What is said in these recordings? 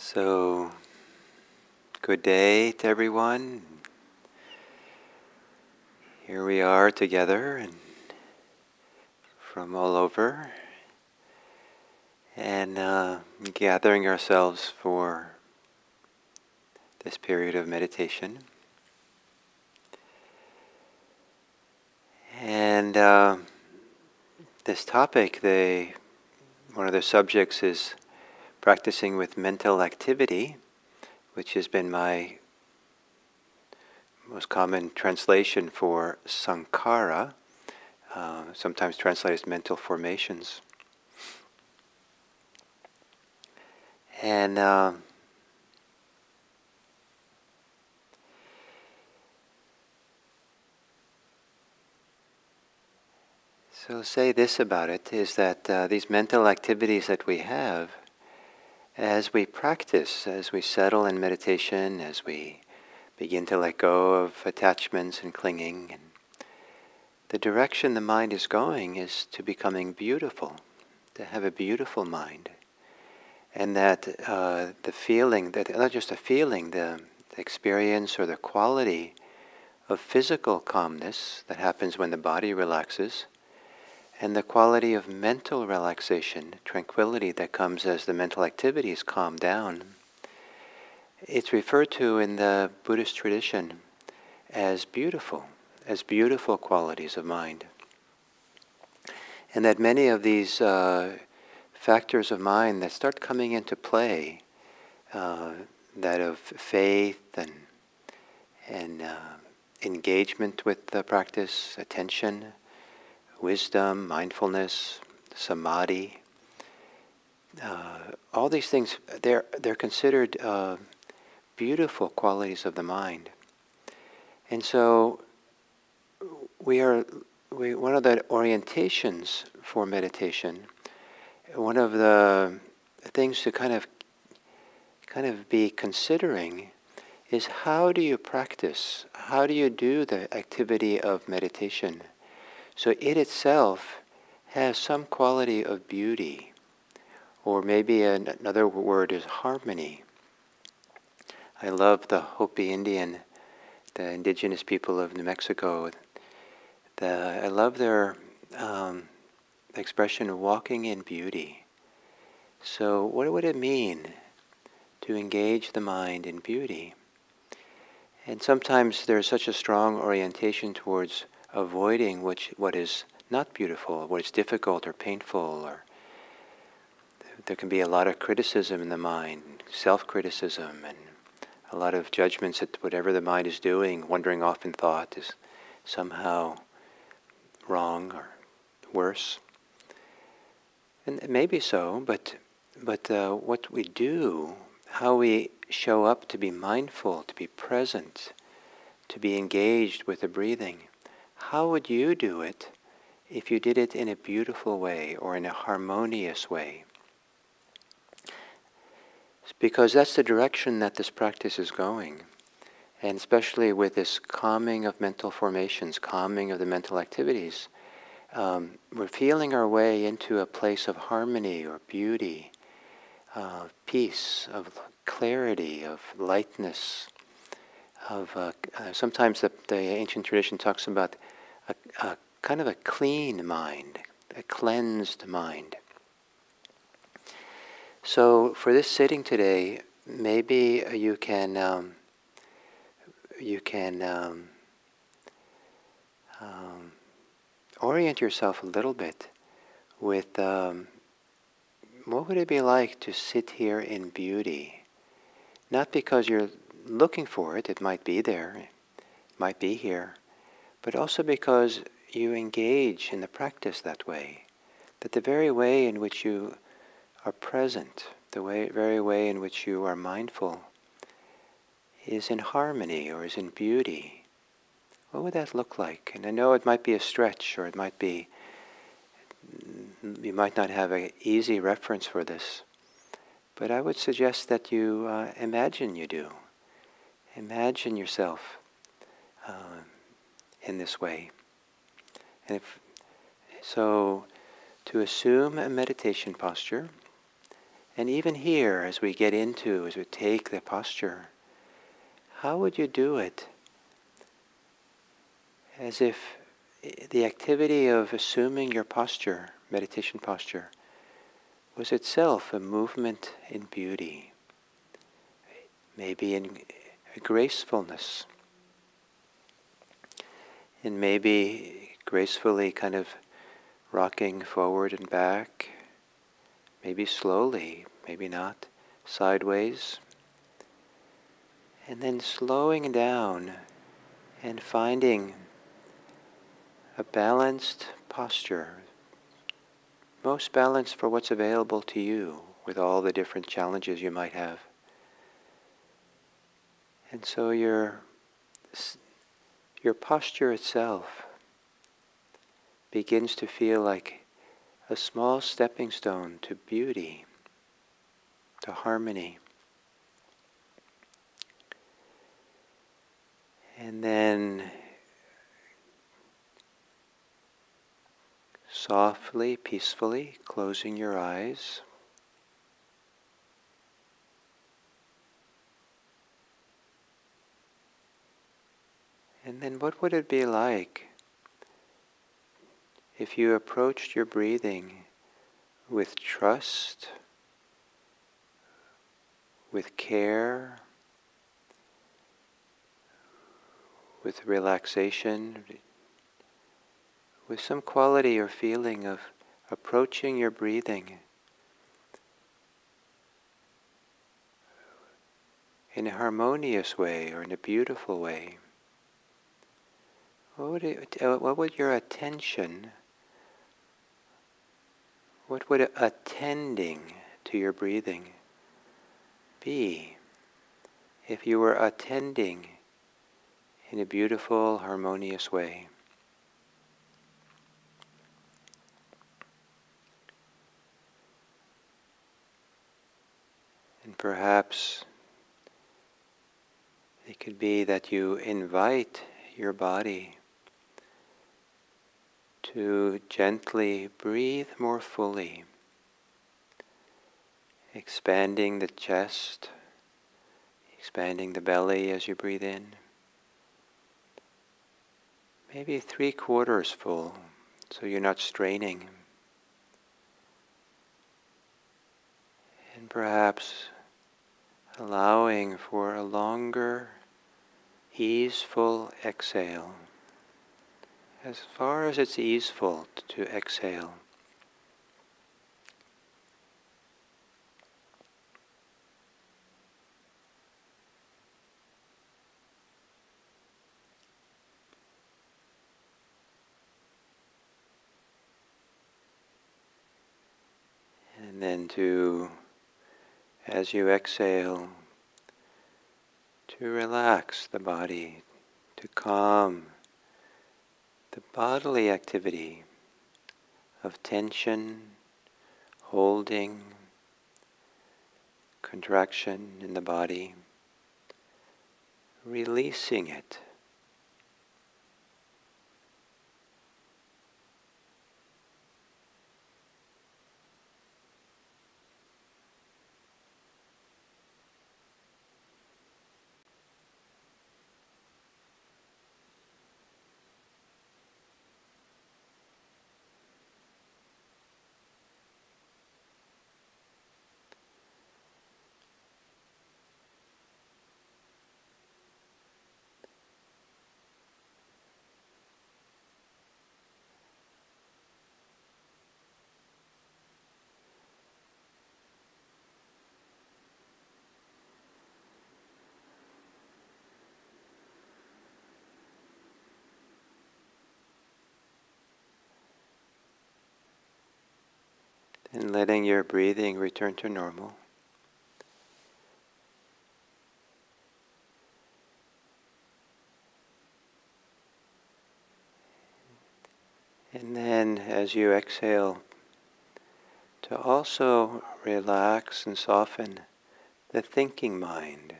So, good day to everyone. Here we are together and from all over and gathering ourselves for this period of meditation. And this topic, one of the subjects is practicing with mental activity, which has been my most common translation for sankhara, sometimes translated as mental formations. And so say this about it, is that these mental activities that we have, as we practice, as we settle in meditation, as we begin to let go of attachments and clinging, and the direction the mind is going is to becoming beautiful, to have a beautiful mind. And that the feeling, that not just a feeling, the experience or the quality of physical calmness that happens when the body relaxes, and the quality of mental relaxation, tranquility that comes as the mental activities calm down. It's referred to in the Buddhist tradition as beautiful qualities of mind. And that many of these factors of mind that start coming into play, that of faith and engagement with the practice, attention, wisdom, mindfulness, samadhi, all these things, they're considered beautiful qualities of the mind. And so one of the orientations for meditation, one of the things to kind of be considering is, how do you practice? How do you do the activity of meditation so it itself has some quality of beauty, or maybe another word is harmony. I love the Hopi Indian, the indigenous people of New Mexico. I love their expression of walking in beauty. So what would it mean to engage the mind in beauty? And sometimes there's such a strong orientation towards avoiding what is not beautiful, what is difficult or painful, or there can be a lot of criticism in the mind, self-criticism, and a lot of judgments that whatever the mind is doing, wandering off in thought, is somehow wrong or worse. And it may be so, but what we do, how we show up to be mindful, to be present, to be engaged with the breathing, how would you do it if you did it in a beautiful way or in a harmonious way? Because that's the direction that this practice is going. And especially with this calming of mental formations, calming of the mental activities, we're feeling our way into a place of harmony or beauty, peace, of clarity, of lightness, of sometimes the ancient tradition talks about a kind of a clean mind, a cleansed mind. So for this sitting today, maybe you can orient yourself a little bit with what would it be like to sit here in beauty? Not because you're looking for it, it might be there, it might be here, but also because you engage in the practice that way. That the very way in which you are present, very way in which you are mindful, is in harmony or is in beauty. What would that look like? And I know it might be a stretch, or it might be, you might not have an easy reference for this, but I would suggest that you imagine you do. Imagine yourself in this way. And so to assume a meditation posture, And even here, as we take the posture, how would you do it? As if the activity of assuming your posture, meditation posture, was itself a movement in beauty, maybe in a gracefulness, and maybe gracefully kind of rocking forward and back, maybe slowly, maybe not, sideways, and then slowing down and finding a balanced posture, most balanced for what's available to you with all the different challenges you might have. And so your posture itself begins to feel like a small stepping stone to beauty, to harmony. And then softly, peacefully closing your eyes. And then what would it be like if you approached your breathing with trust, with care, with relaxation, with some quality or feeling of approaching your breathing in a harmonious way or in a beautiful way? What would your attention, what would attending to your breathing be if you were attending in a beautiful, harmonious way? And perhaps it could be that you invite your body to gently breathe more fully, expanding the chest, expanding the belly as you breathe in. Maybe 3/4 full, so you're not straining. And perhaps allowing for a longer, easeful exhale, as far as it's easeful to exhale. And then as you exhale, to relax the body, to calm the bodily activity of tension, holding, contraction in the body, releasing it. And letting your breathing return to normal. And then as you exhale, to also relax and soften the thinking mind.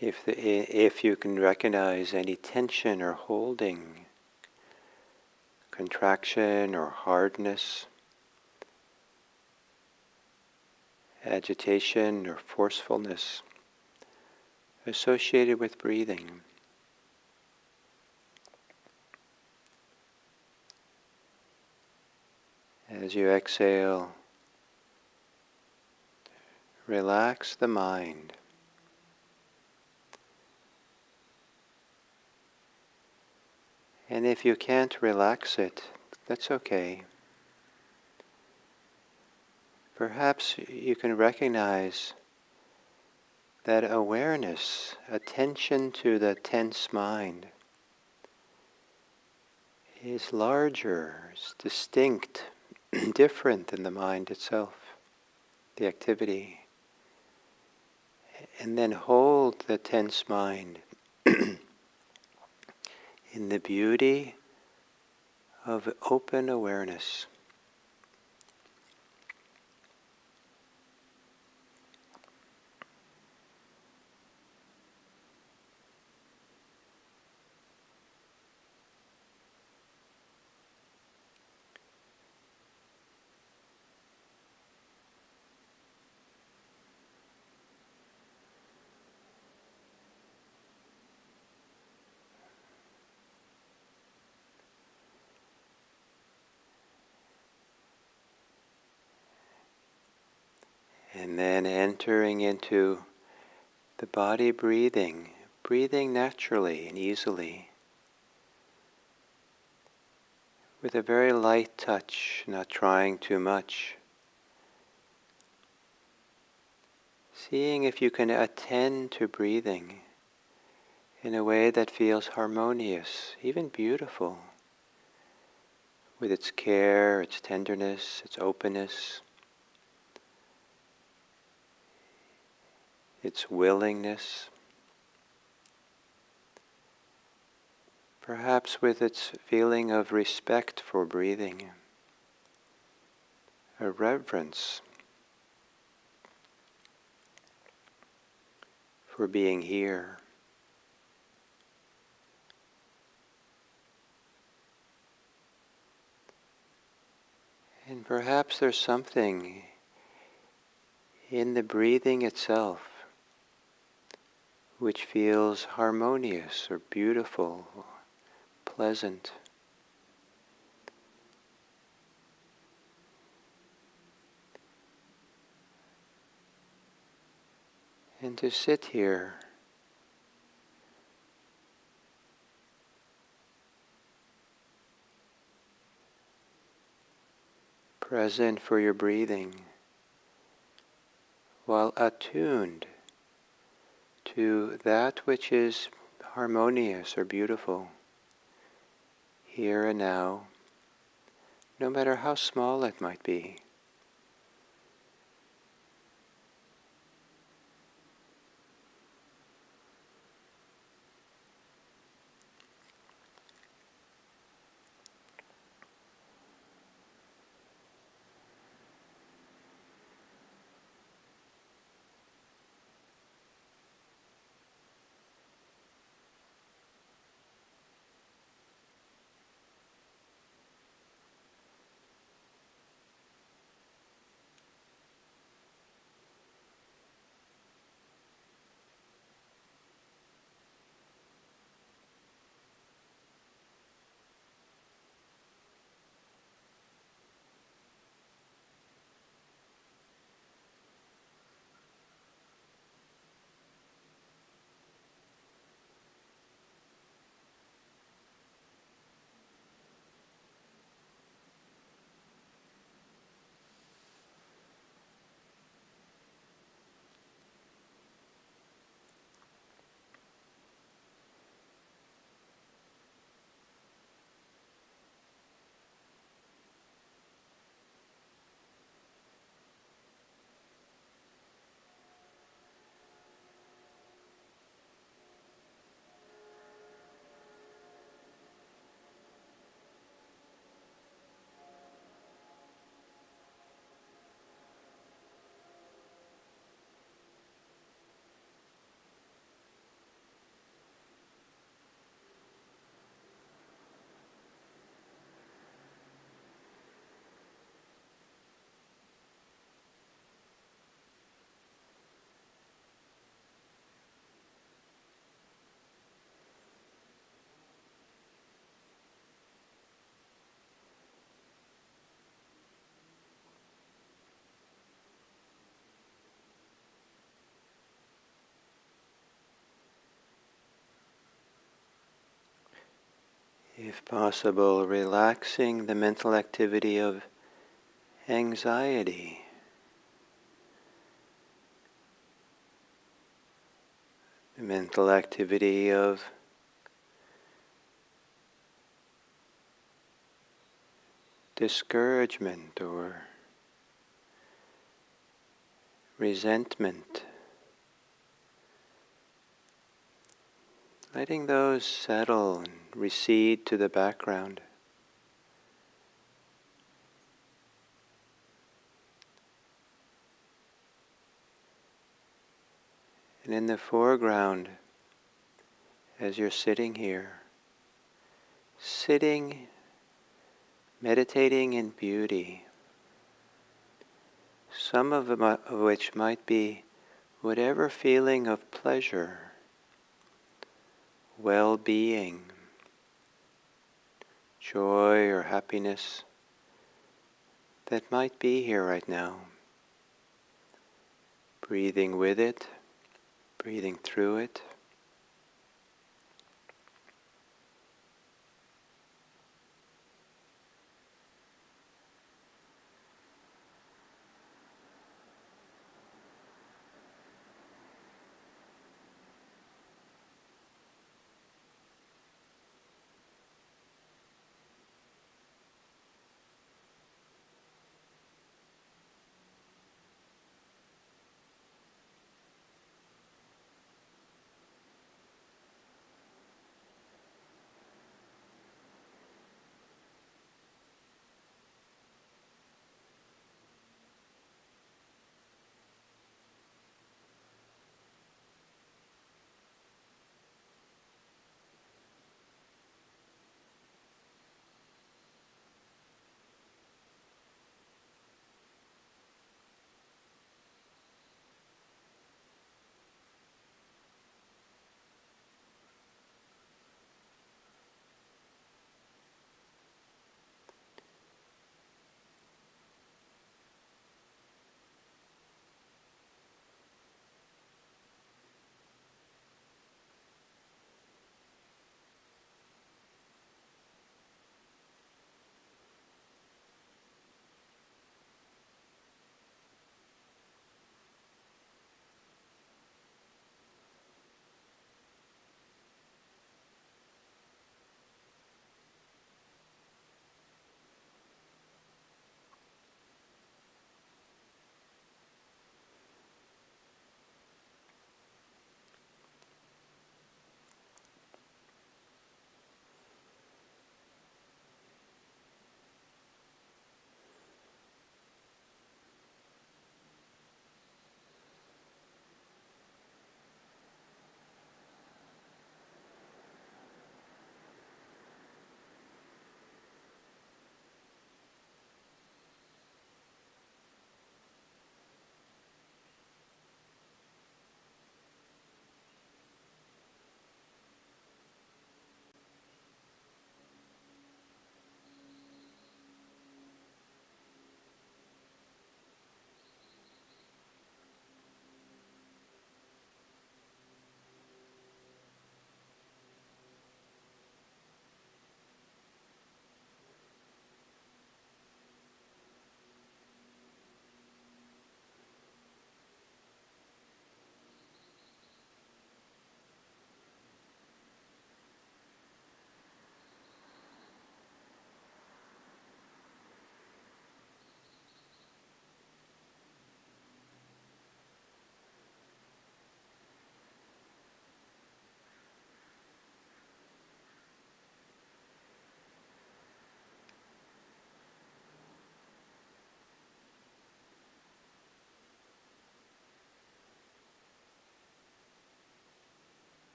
If you can recognize any tension or holding, contraction or hardness, agitation or forcefulness associated with breathing. As you exhale, relax the mind. And if you can't relax it, that's okay. Perhaps you can recognize that awareness, attention to the tense mind, is larger, is distinct, different than the mind itself, the activity. And then hold the tense mind in the beauty of open awareness. And then entering into the body breathing, breathing naturally and easily, with a very light touch, not trying too much. Seeing if you can attend to breathing in a way that feels harmonious, even beautiful, with its care, its tenderness, its openness, its willingness, perhaps with its feeling of respect for breathing, a reverence for being here. And perhaps there's something in the breathing itself which feels harmonious or beautiful, or pleasant. And to sit here present for your breathing, while attuned to that which is harmonious or beautiful, here and now, no matter how small it might be. If possible, relaxing the mental activity of anxiety, the mental activity of discouragement or resentment. Letting those settle and recede to the background. And in the foreground, as you're sitting here, sitting, meditating in beauty, some of which might be whatever feeling of pleasure, well-being, joy or happiness that might be here right now. Breathing with it, breathing through it.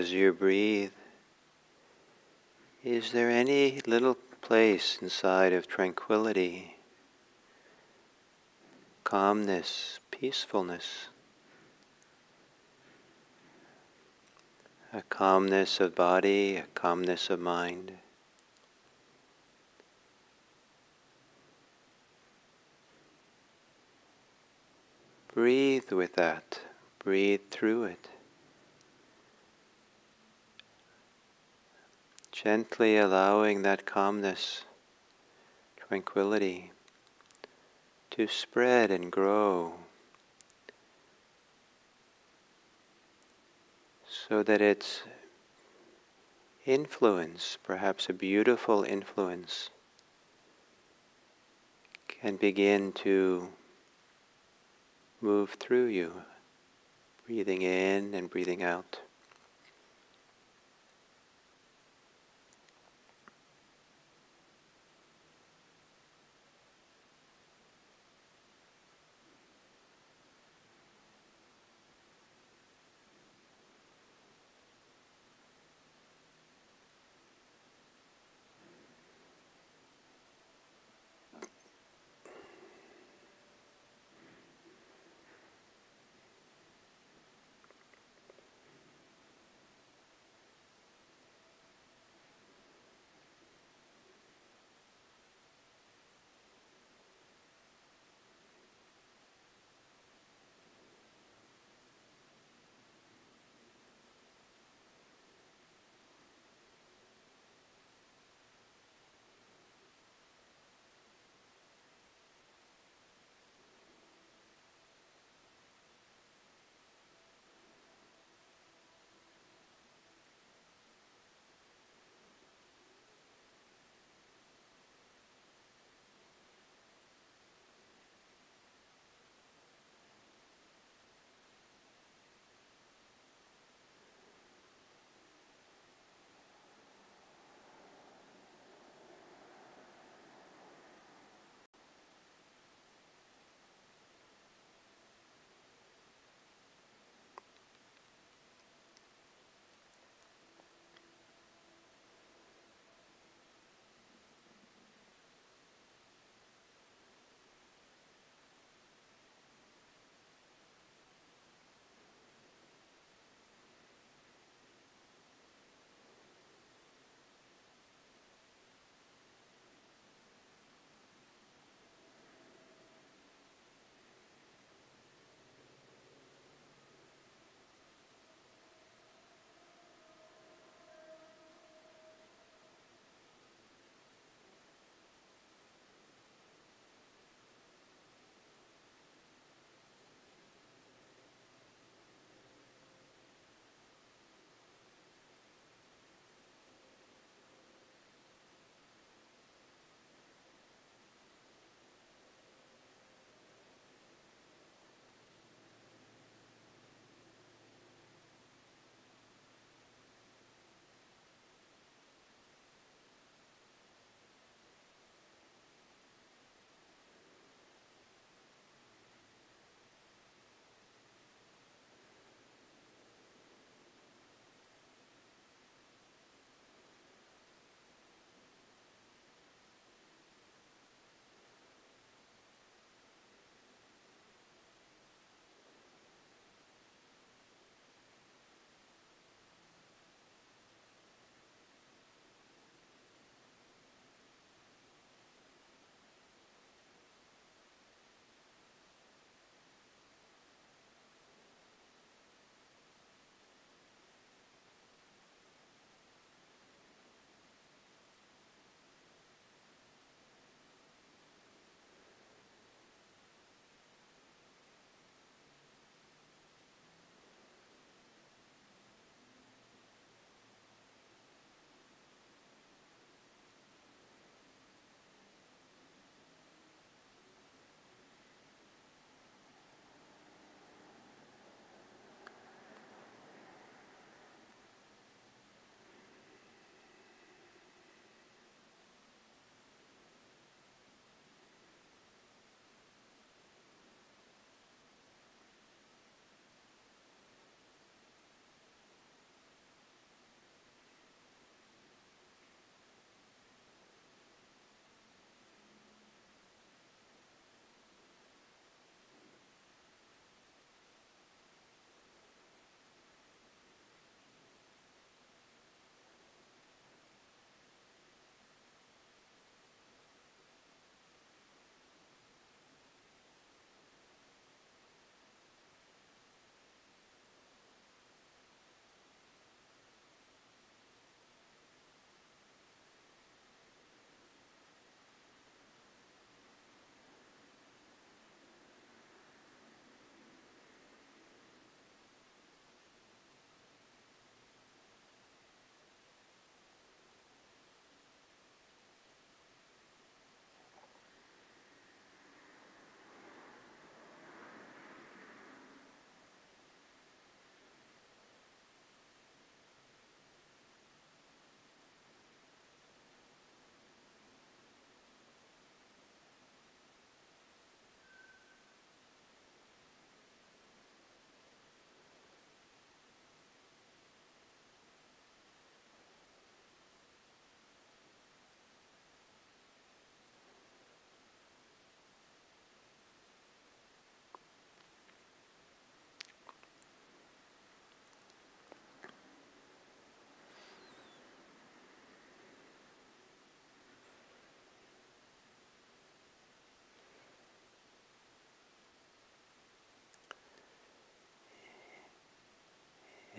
as you breathe, is there any little place inside of tranquility, calmness, peacefulness, a calmness of body, a calmness of mind? Breathe with that. Breathe through it. Gently allowing that calmness, tranquility, to spread and grow so that its influence, perhaps a beautiful influence, can begin to move through you, breathing in and breathing out.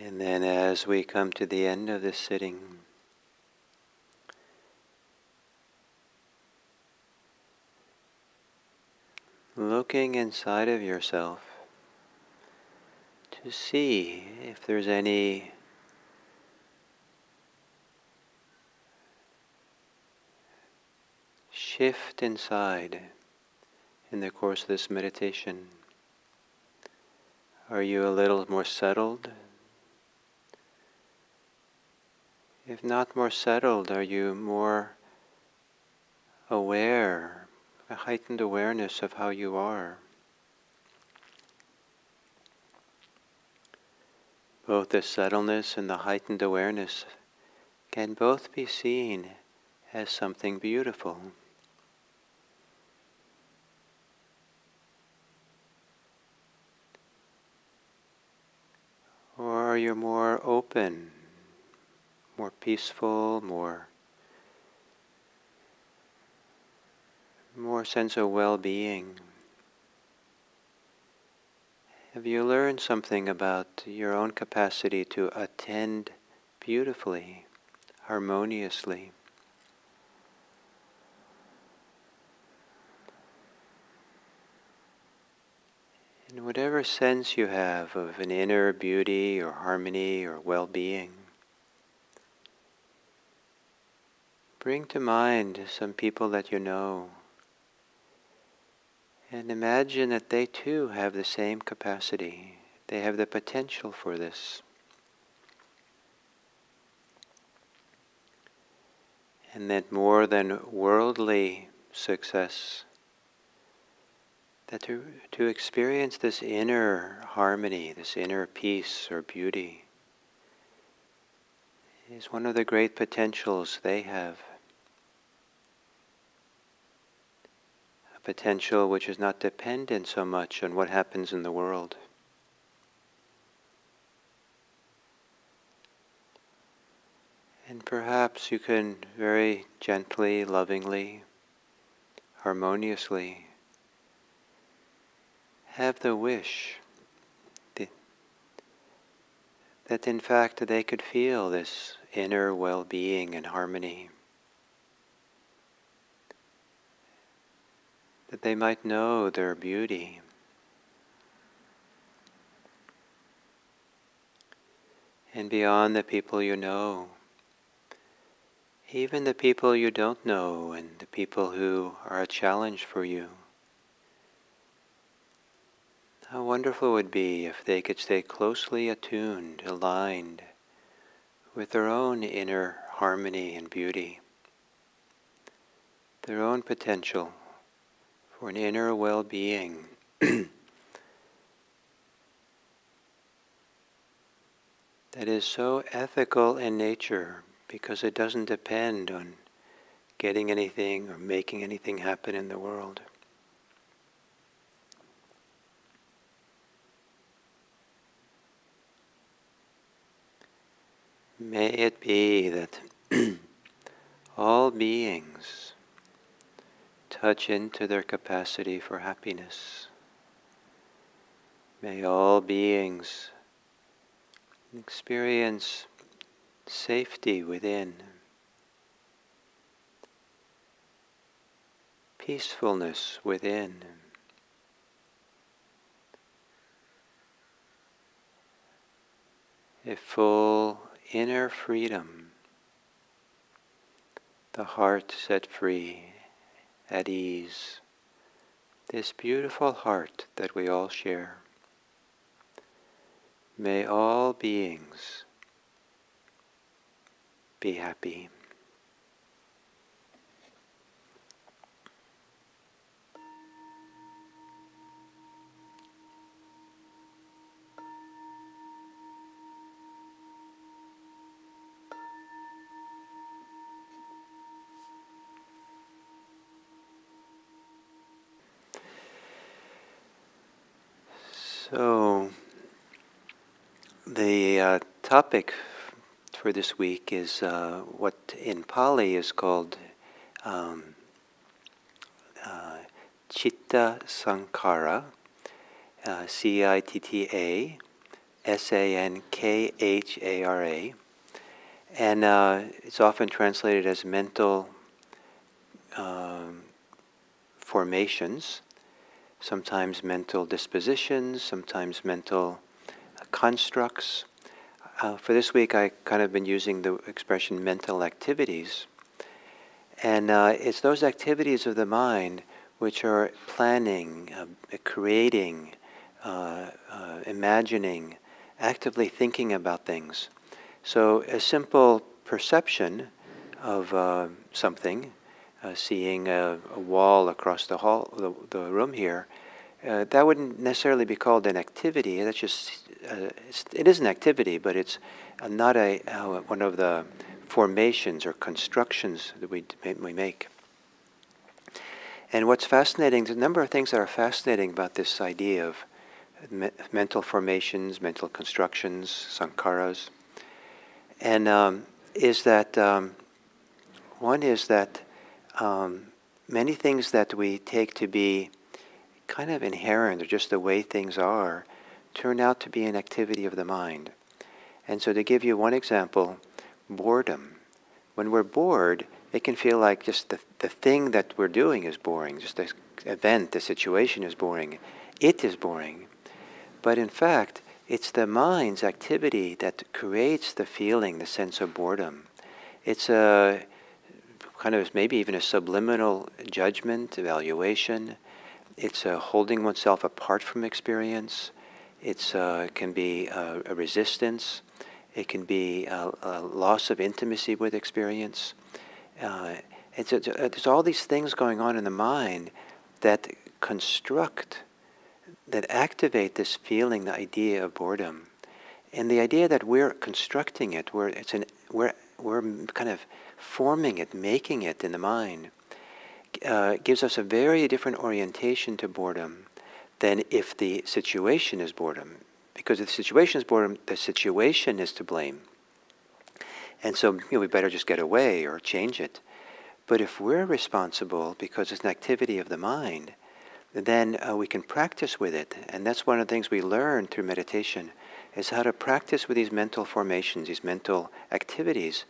And then as we come to the end of this sitting, looking inside of yourself to see if there's any shift inside in the course of this meditation. Are you a little more settled? If not more settled, are you more aware, a heightened awareness of how you are? Both the subtleness and the heightened awareness can both be seen as something beautiful. Or are you more open, more peaceful, more sense of well-being? Have you learned something about your own capacity to attend beautifully, harmoniously? In whatever sense you have of an inner beauty or harmony or well-being, bring to mind some people that you know and imagine that they too have the same capacity. They have the potential for this. And that more than worldly success, that to experience this inner harmony, this inner peace or beauty, is one of the great potentials they have. A potential which is not dependent so much on what happens in the world. And perhaps you can very gently, lovingly, harmoniously have the wish that in fact they could feel this inner well-being and harmony, that they might know their beauty, and beyond the people you know, even the people you don't know and the people who are a challenge for you. How wonderful it would be if they could stay closely attuned, aligned with their own inner harmony and beauty, their own potential for an inner well-being that is so ethical in nature because it doesn't depend on getting anything or making anything happen in the world. May it be that all beings touch into their capacity for happiness. May all beings experience safety within, peacefulness within, a full inner freedom, the heart set free, at ease, this beautiful heart that we all share. May all beings be happy. So, the topic for this week is what in Pali is called Citta Sankhara, Citta, Sankhara. And it's often translated as mental formations, sometimes mental dispositions, sometimes mental constructs. For this week, I kind of been using the expression mental activities. And it's those activities of the mind which are planning, creating, imagining, actively thinking about things. So a simple perception of something, seeing a wall across the the room here, that wouldn't necessarily be called an activity. That's just it is an activity, but it's not one of the formations or constructions that we make. And what's fascinating, there's a number of things that are fascinating about this idea of mental formations, mental constructions, sankharas. And is that one is that many things that we take to be kind of inherent or just the way things are turn out to be an activity of the mind. And so to give you one example, boredom. When we're bored, it can feel like just the thing that we're doing is boring, just the event, the situation is boring. It is boring. But in fact, it's the mind's activity that creates the feeling, the sense of boredom. It's a kind of maybe even a subliminal judgment, evaluation. It's holding oneself apart from experience. It can be a resistance. It can be a loss of intimacy with experience. There's all these things going on in the mind that construct, that activate this feeling, the idea of boredom. And the idea that we're constructing it, we're kind of forming it, making it in the mind, gives us a very different orientation to boredom than if the situation is boredom. Because if the situation is boredom, the situation is to blame. And so we better just get away or change it. But if we're responsible because it's an activity of the mind, then we can practice with it. And that's one of the things we learn through meditation, is how to practice with these mental formations, these mental activities,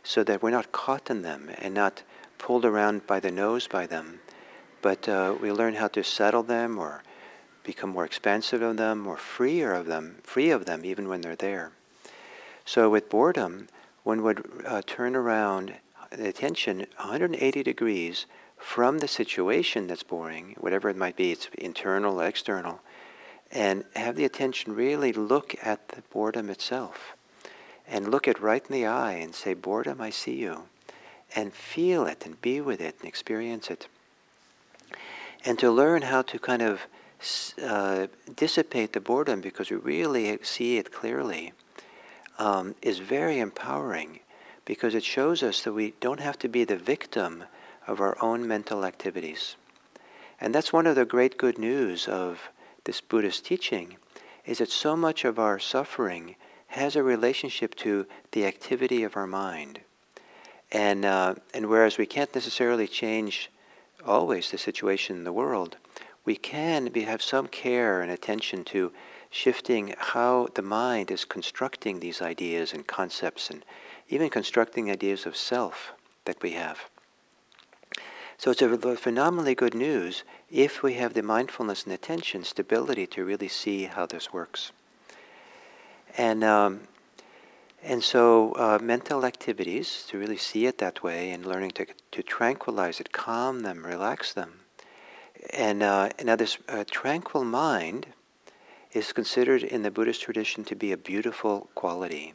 so that we're not caught in them and not pulled around by the nose by them. But we learn how to settle them or become more expansive of them or free of them even when they're there. So with boredom, one would turn around the attention 180 degrees from the situation that's boring, whatever it might be, it's internal or external, and have the attention really look at the boredom itself. And look it right in the eye and say, boredom, I see you. And feel it and be with it and experience it. And to learn how to kind of dissipate the boredom because we really see it clearly is very empowering, because it shows us that we don't have to be the victim of our own mental activities. And that's one of the great good news of this Buddhist teaching, is that so much of our suffering has a relationship to the activity of our mind. And whereas we can't necessarily change always the situation in the world, we can have some care and attention to shifting how the mind is constructing these ideas and concepts, and even constructing ideas of self that we have. So it's a phenomenally good news if we have the mindfulness and attention stability to really see how this works. And so mental activities, to really see it that way, and learning to tranquilize it, calm them, relax them. And now this tranquil mind is considered in the Buddhist tradition to be a beautiful quality.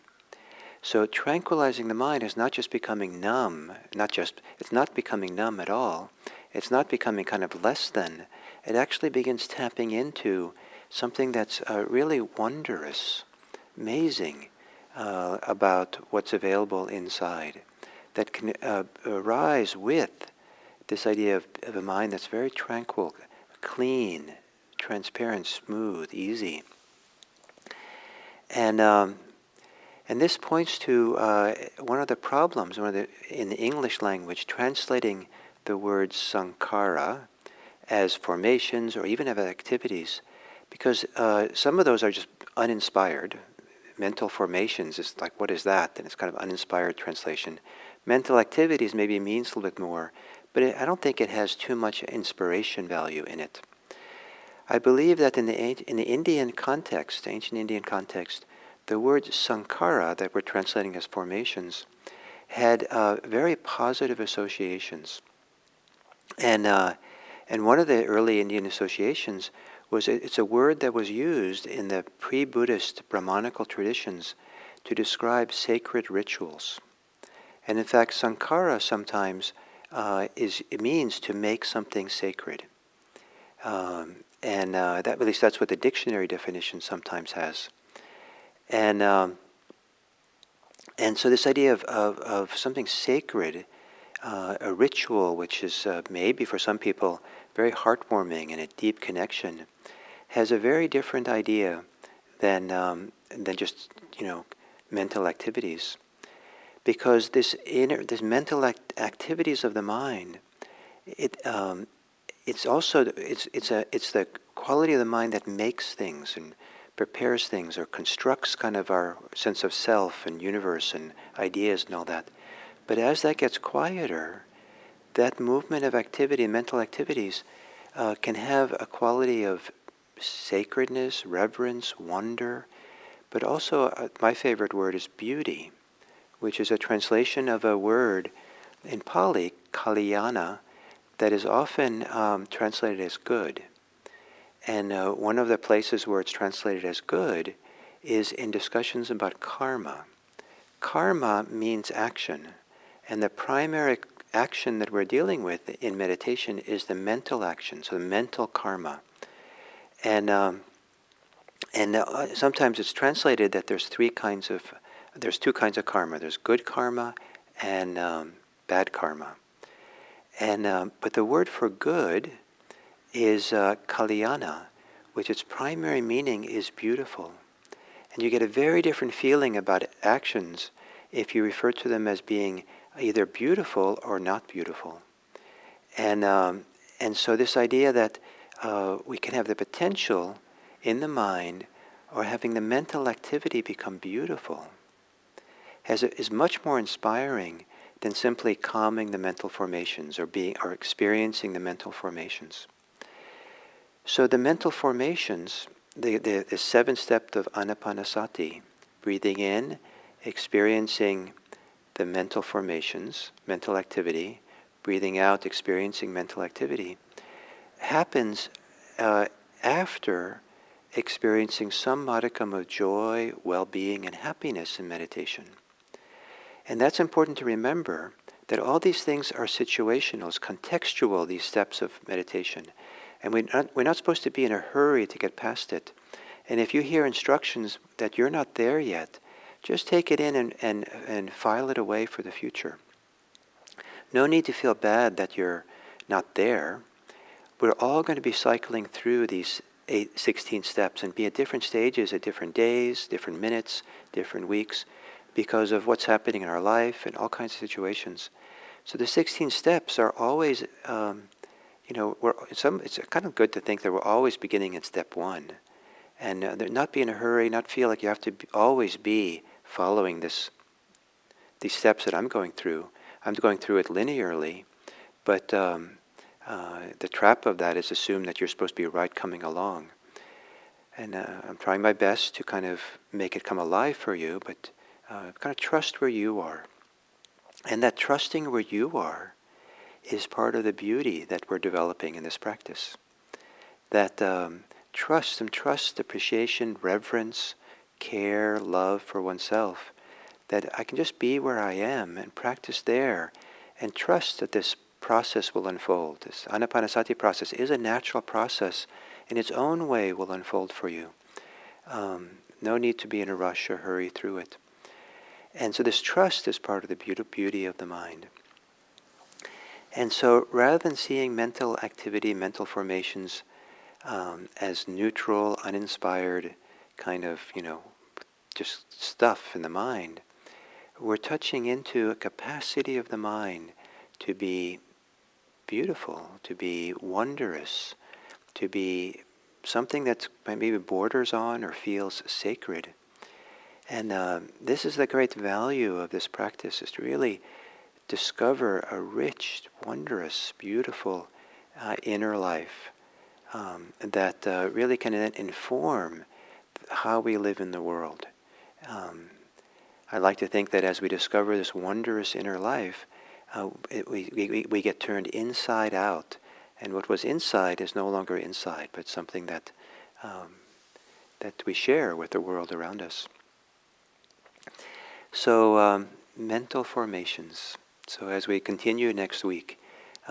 So tranquilizing the mind is not just becoming numb, it's not becoming numb at all. It's not becoming kind of less than. It actually begins tapping into something that's really wondrous, amazing about what's available inside, that can arise with this idea of a mind that's very tranquil, clean, transparent, smooth, easy. And this points to one of the problems in the English language, translating the word sankhara as formations or even as activities, because some of those are just uninspired. Mental formations is like, what is that? And it's kind of uninspired translation. Mental activities maybe means a little bit more, but I don't think it has too much inspiration value in it. I believe that in the Indian context, ancient Indian context, the word sankhara that we're translating as formations had very positive associations. And one of the early Indian associations was it's a word that was used in the pre-Buddhist Brahmanical traditions to describe sacred rituals. And in fact, sankhara sometimes it means to make something sacred. That, at least that's what the dictionary definition sometimes has. And so this idea of something sacred, a ritual which is maybe for some people very heartwarming and a deep connection, has a very different idea than just mental activities, because this mental activities of the mind, it's the quality of the mind that makes things and prepares things or constructs kind of our sense of self and universe and ideas and all that. But as that gets quieter, that movement of activity, mental activities, can have a quality of sacredness, reverence, wonder, but also my favorite word is beauty, which is a translation of a word in Pali, kalyana, that is often translated as good. And one of the places where it's translated as good is in discussions about karma. Karma means action, and the primary action that we're dealing with in meditation is the mental action, so the mental karma. And sometimes it's translated that there's two kinds of karma. There's good karma and bad karma. And but the word for good is kalyana, which its primary meaning is beautiful. And you get a very different feeling about actions if you refer to them as being either beautiful or not beautiful. And so this idea that we can have the potential in the mind or having the mental activity become beautiful is much more inspiring than simply calming the mental formations or experiencing the mental formations. So the mental formations, the 7 steps of anapanasati, breathing in, experiencing the mental formations, mental activity, breathing out, experiencing mental activity, happens after experiencing some modicum of joy, well-being, and happiness in meditation. And that's important to remember, that all these things are situational, it's contextual, these steps of meditation. And we're not supposed to be in a hurry to get past it. And if you hear instructions that you're not there yet, just take it in and file it away for the future. No need to feel bad that you're not there. We're all going to be cycling through these 16 steps and be at different stages at different days, different minutes, different weeks, because of what's happening in our life and all kinds of situations. So the 16 steps are always, it's kind of good to think that we're always beginning at step 1. And not be in a hurry, not feel like you have to always be following these steps that I'm going through. I'm going through it linearly, but the trap of that is assume that you're supposed to be right coming along. And I'm trying my best to kind of make it come alive for you, but kind of trust where you are. And that trusting where you are is part of the beauty that we're developing in this practice. That trust, appreciation, reverence, care, love for oneself, that I can just be where I am and practice there and trust that this process will unfold. This anapanasati process is a natural process in its own way will unfold for you. No need to be in a rush or hurry through it. And so this trust is part of the beauty of the mind. And so rather than seeing mental activity, mental formations as neutral, uninspired, kind of, just stuff in the mind, we're touching into a capacity of the mind to be beautiful, to be wondrous, to be something that maybe borders on or feels sacred. And this is the great value of this practice, is to really discover a rich, wondrous, beautiful inner life that really can then inform how we live in the world. I like to think that as we discover this wondrous inner life, we get turned inside out, and what was inside is no longer inside, but something that that we share with the world around us. So, mental formations. So as we continue next week,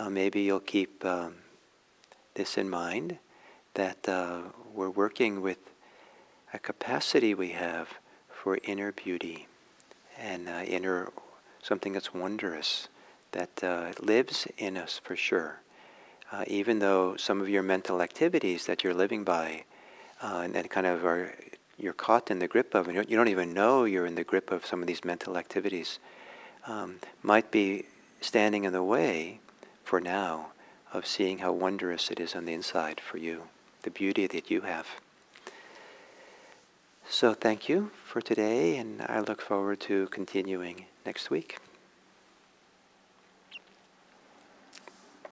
maybe you'll keep this in mind, that we're working with a capacity we have for inner beauty and inner something that's wondrous, that lives in us for sure. Even though some of your mental activities that you're living by and that kind of you're caught in the grip of, and you don't even know you're in the grip of some of these mental activities, might be standing in the way for now of seeing how wondrous it is on the inside for you, the beauty that you have. So thank you for today, and I look forward to continuing next week.